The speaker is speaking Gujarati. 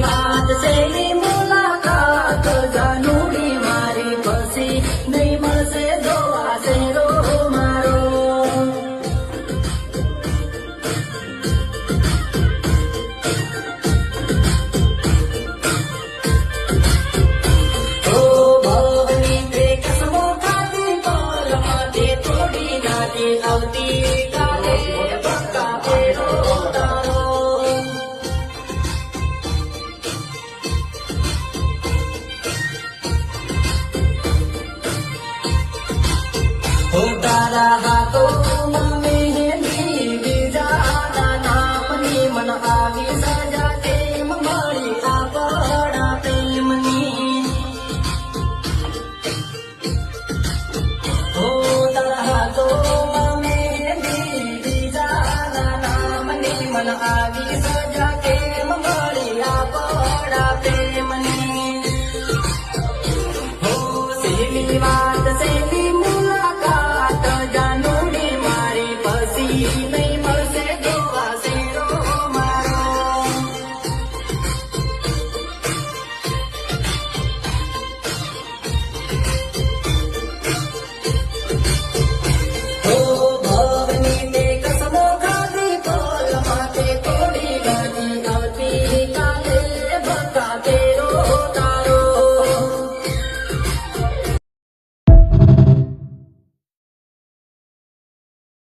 વાત છે ની મુલાકાત જાનુડી મારી પછી નહીં મળશે જોવા શેરો મારો આવતી કાલે પક્કા ફેરો તારો હો તારા હાથોમાં મહેંદી બીજાના નામની મન આવી સજા તેમ મળી આપણા પ્રેમની હો તારા હાથોમાં મહેંદી બીજાના નામની મન આવી સજા કેમ મળી આપણા પ્રેમની હો સિલવા